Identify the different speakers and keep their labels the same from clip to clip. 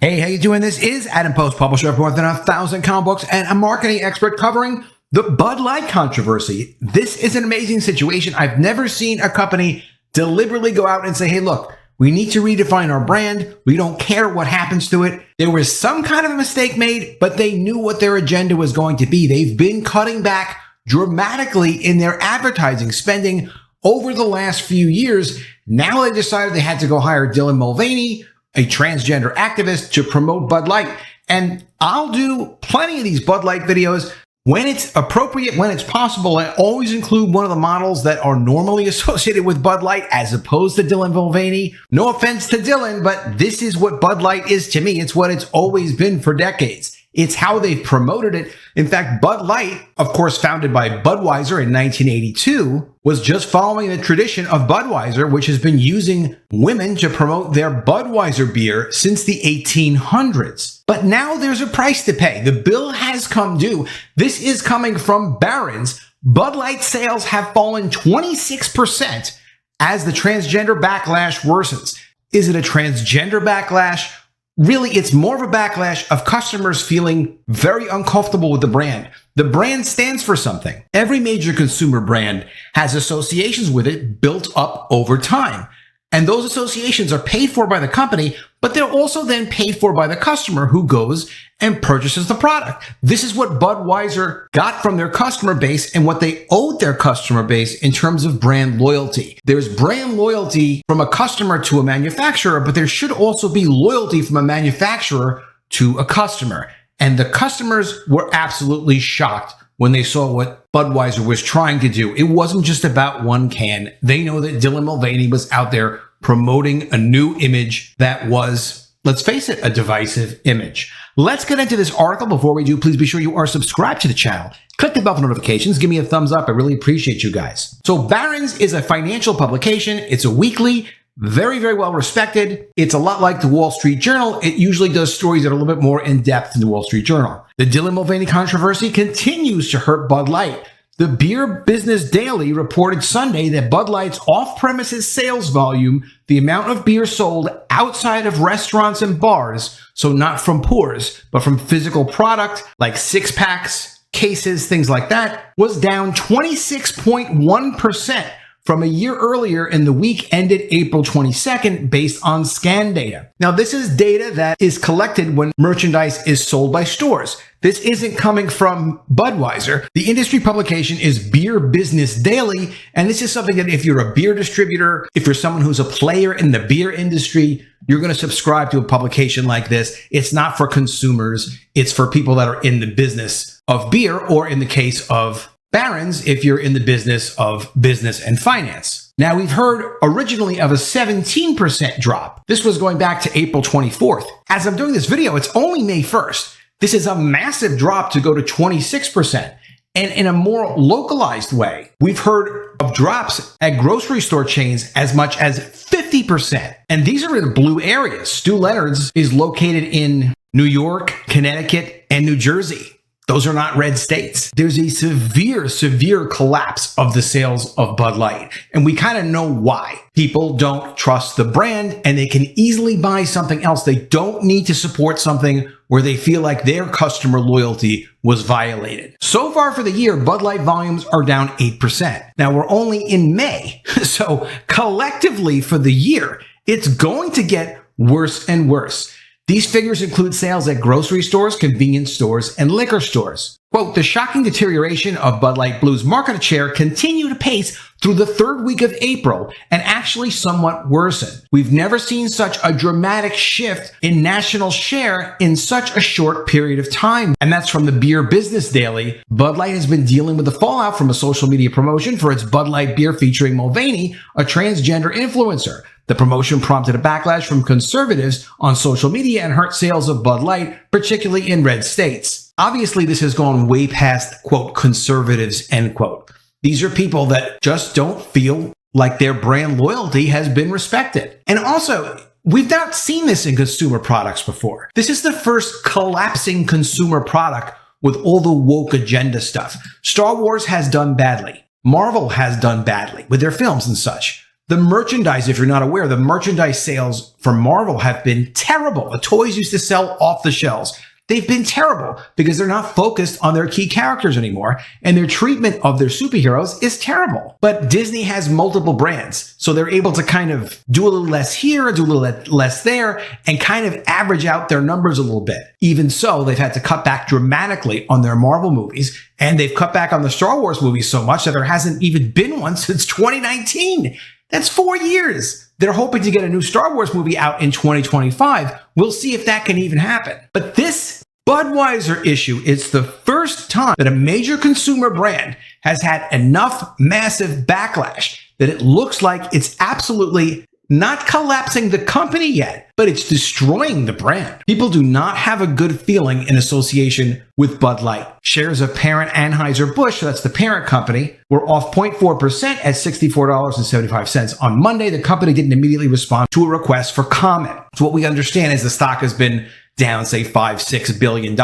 Speaker 1: Hey, how you doing? This is Adam Post, publisher of more than 1,000 comic books and a marketing expert covering the Bud Light controversy. This is an amazing situation. I've never seen a company deliberately go out and say, hey, look, we need to redefine our brand. We don't care what happens to it. There was some kind of a mistake made, but they knew what their agenda was going to be. They've been cutting back dramatically in their advertising spending over the last few years. Now they decided they had to go hire Dylan Mulvaney, a transgender activist, to promote Bud Light. And I'll do plenty of these Bud Light videos when it's appropriate, when it's possible. I always include one of the models that are normally associated with Bud Light as opposed to Dylan Mulvaney. No offense to Dylan, but this is what Bud Light is to me. It's what it's always been for decades. It's how they've promoted it. In fact, Bud Light, of course, founded by Budweiser in 1982, was just following the tradition of Budweiser, which has been using women to promote their Budweiser beer since the 1800s. But now there's a price to pay. The bill has come due. This is coming from Barron's. Bud Light sales have fallen 26% as the transgender backlash worsens. Is it a transgender backlash? Really, it's more of a backlash of customers feeling very uncomfortable with the brand. The brand stands for something. Every major consumer brand has associations with it built up over time. And those associations are paid for by the company, but they're also then paid for by the customer who goes and purchases the product. This is what Budweiser got from their customer base and what they owed their customer base in terms of brand loyalty. There's brand loyalty from a customer to a manufacturer, but there should also be loyalty from a manufacturer to a customer. And the customers were absolutely shocked when they saw what Budweiser was trying to do. It wasn't just about one can. They know that Dylan Mulvaney was out there promoting a new image that was, let's face it, a divisive image. Let's get into this article. Before we do, please be sure you are subscribed to the channel. Click the bell for notifications. Give me a thumbs up. I really appreciate you guys. So Barron's is a financial publication. It's a weekly, very, very well respected. It's a lot like the Wall Street Journal. It usually does stories that are a little bit more in depth than the Wall Street Journal. The Dylan Mulvaney controversy continues to hurt Bud Light. The Beer Business Daily reported Sunday that Bud Light's off-premises sales volume, the amount of beer sold outside of restaurants and bars, so not from pours, but from physical product like six-packs, cases, things like that, was down 26.1% from a year earlier in the week ended April 22nd based on scan data. Now, this is data that is collected when merchandise is sold by stores. This isn't coming from Budweiser. The industry publication is Beer Business Daily, and this is something that if you're a beer distributor, if you're someone who's a player in the beer industry, you're going to subscribe to a publication like this. It's not for consumers. It's for people that are in the business of beer, or in the case of Barron's, if you're in the business of business and finance. Now, we've heard originally of a 17% drop. This was going back to April 24th. As I'm doing this video, it's only May 1st. This is a massive drop to go to 26%. And in a more localized way, we've heard of drops at grocery store chains as much as 50%. And these are in blue areas. Stu Leonard's is located in New York, Connecticut, and New Jersey. Those are not red states. There's a severe, severe collapse of the sales of Bud Light. And we kind of know why. People don't trust the brand and they can easily buy something else. They don't need to support something where they feel like their customer loyalty was violated. So far for the year, Bud Light volumes are down 8%. Now we're only in May. So collectively for the year, it's going to get worse and worse. These figures include sales at grocery stores, convenience stores, and liquor stores. Quote, the shocking deterioration of Bud Light Blue's market share continued apace through the third week of April and actually somewhat worsened. We've never seen such a dramatic shift in national share in such a short period of time. And that's from the Beer Business Daily. Bud Light has been dealing with the fallout from a social media promotion for its Bud Light beer featuring Mulvaney, a transgender influencer. The promotion prompted a backlash from conservatives on social media and hurt sales of Bud Light, particularly in red states. Obviously, this has gone way past, quote, conservatives, end quote. These are people that just don't feel like their brand loyalty has been respected. And also, we've not seen this in consumer products before. This is the first collapsing consumer product with all the woke agenda stuff. Star Wars has done badly. Marvel has done badly with their films and such. The merchandise, if you're not aware, the merchandise sales for Marvel have been terrible. The toys used to sell off the shelves. They've been terrible because they're not focused on their key characters anymore, and their treatment of their superheroes is terrible. But Disney has multiple brands, so they're able to kind of do a little less here, do a little less there, and kind of average out their numbers a little bit. Even so, they've had to cut back dramatically on their Marvel movies, and they've cut back on the Star Wars movies so much that there hasn't even been one since 2019. That's 4 years. They're hoping to get a new Star Wars movie out in 2025. We'll see if that can even happen. But this Budweiser issue is the first time that a major consumer brand has had enough massive backlash that it looks like it's absolutely not collapsing the company yet, but it's destroying the brand. People do not have a good feeling in association with Bud Light. Shares of parent Anheuser-Busch, so that's the parent company, were off 0.4% at $64.75. On Monday, the company didn't immediately respond to a request for comment. So what we understand is the stock has been down, say, $5-6 billion.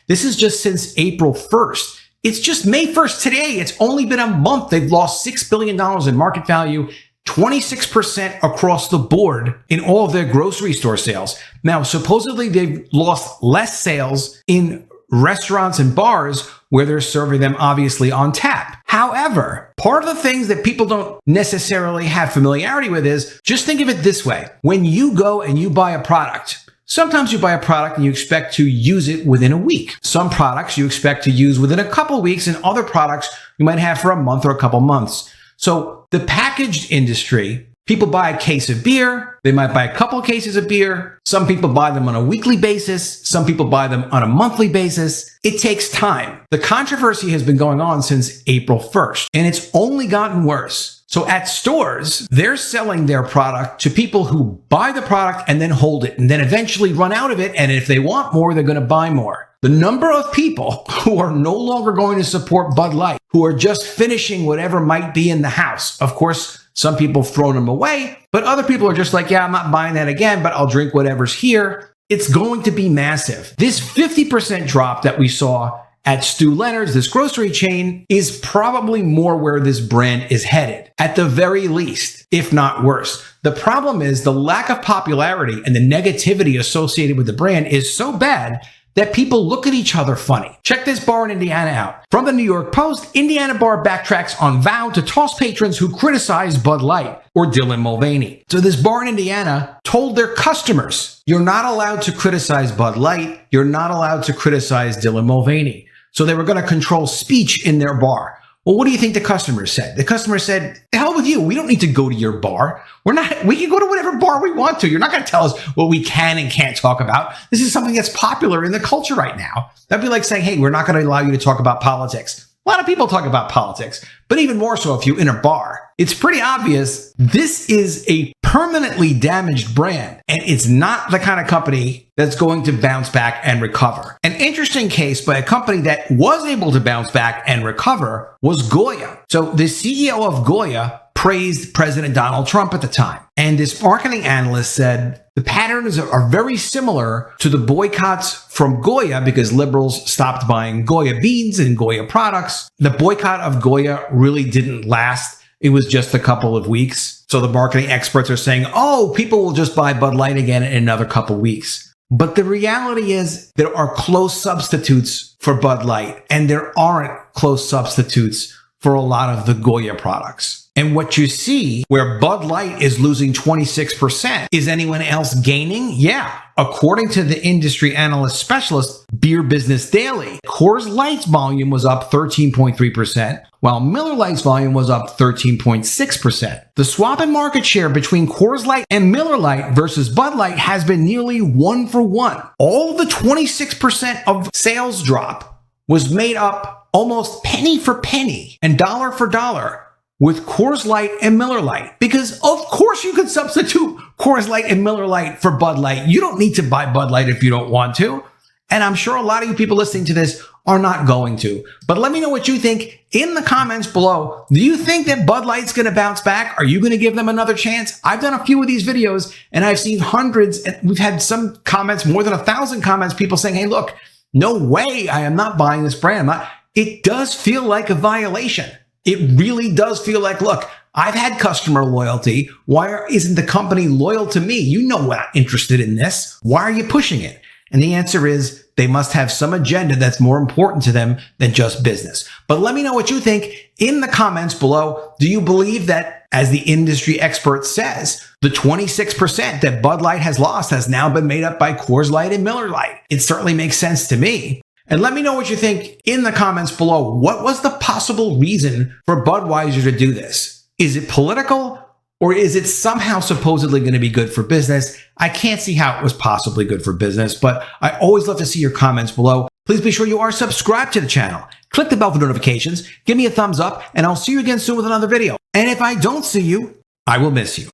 Speaker 1: This is just since April 1st. It's just May 1st today. It's only been a month. They've lost $6 billion in market value, 26% across the board in all of their grocery store sales. Now, supposedly they've lost less sales in restaurants and bars where they're serving them obviously on tap. However, part of the things that people don't necessarily have familiarity with is, just think of it this way. When you go and you buy a product, sometimes you buy a product and you expect to use it within a week. Some products you expect to use within a couple weeks, and other products you might have for a month or a couple months. So the packaged industry, people buy a case of beer. They might buy a couple of cases of beer. Some people buy them on a weekly basis. Some people buy them on a monthly basis. It takes time. The controversy has been going on since April 1st, and it's only gotten worse. So at stores, they're selling their product to people who buy the product and then hold it and then eventually run out of it. And if they want more, they're going to buy more. The number of people who are no longer going to support Bud Light, who are just finishing whatever might be in the house. Of course, some people have thrown them away, but other people are just like, yeah, I'm not buying that again, but I'll drink whatever's here. It's going to be massive. This 50% drop that we saw at Stu Leonard's, this grocery chain, is probably more where this brand is headed, at the very least, if not worse. The problem is the lack of popularity and the negativity associated with the brand is so bad that people look at each other funny. Check this bar in Indiana out. From the New York Post, Indiana bar backtracks on vow to toss patrons who criticize Bud Light or Dylan Mulvaney. So this bar in Indiana told their customers, you're not allowed to criticize Bud Light. You're not allowed to criticize Dylan Mulvaney. So they were going to control speech in their bar. Well, what do you think the customers said? The customer said, the hell with you. We don't need to go to your bar. We can go to whatever bar we want to. You're not going to tell us what we can and can't talk about. This is something that's popular in the culture right now. That'd be like saying, hey, we're not going to allow you to talk about politics. A lot of people talk about politics, but even more so if you're in a bar. It's pretty obvious this is a permanently damaged brand, and it's not the kind of company that's going to bounce back and recover. An interesting case by a company that was able to bounce back and recover was Goya. So the CEO of Goya praised President Donald Trump at the time. And this marketing analyst said the patterns are very similar to the boycotts from Goya because liberals stopped buying Goya beans and Goya products. The boycott of Goya really didn't last. It was just a couple of weeks. So the marketing experts are saying, oh, people will just buy Bud Light again in another couple weeks. But the reality is there are close substitutes for Bud Light, and there aren't close substitutes for a lot of the Goya products. And what you see where Bud Light is losing 26%, is anyone else gaining? Yeah. According to the industry analyst specialist, Beer Business Daily, Coors Light's volume was up 13.3%, while Miller Lite's volume was up 13.6%. The swap in market share between Coors Light and Miller Lite versus Bud Light has been nearly 1-for-1. All the 26% of sales drop was made up almost penny for penny and dollar for dollar with Coors Light and Miller Lite. Because of course you could substitute Coors Light and Miller Lite for Bud Light. You don't need to buy Bud Light if you don't want to. And I'm sure a lot of you people listening to this are not going to. But let me know what you think in the comments below. Do you think that Bud Light's going to bounce back? Are you going to give them another chance? I've done a few of these videos and I've seen hundreds. And we've had some comments, more than 1,000 comments, people saying, hey, look, no way I am not buying this brand. It does feel like a violation. It really does feel like, look, I've had customer loyalty. Why isn't the company loyal to me? You know we're not interested in this. Why are you pushing it? And the answer is they must have some agenda that's more important to them than just business. But let me know what you think in the comments below. Do you believe that, as the industry expert says, the 26% that Bud Light has lost has now been made up by Coors Light and Miller Lite? It certainly makes sense to me. And let me know what you think in the comments below. What was the possible reason for Budweiser to do this? Is it political, or is it somehow supposedly going to be good for business? I can't see how it was possibly good for business, but I always love to see your comments below. Please be sure you are subscribed to the channel. Click the bell for notifications, give me a thumbs up, and I'll see you again soon with another video. And if I don't see you, I will miss you.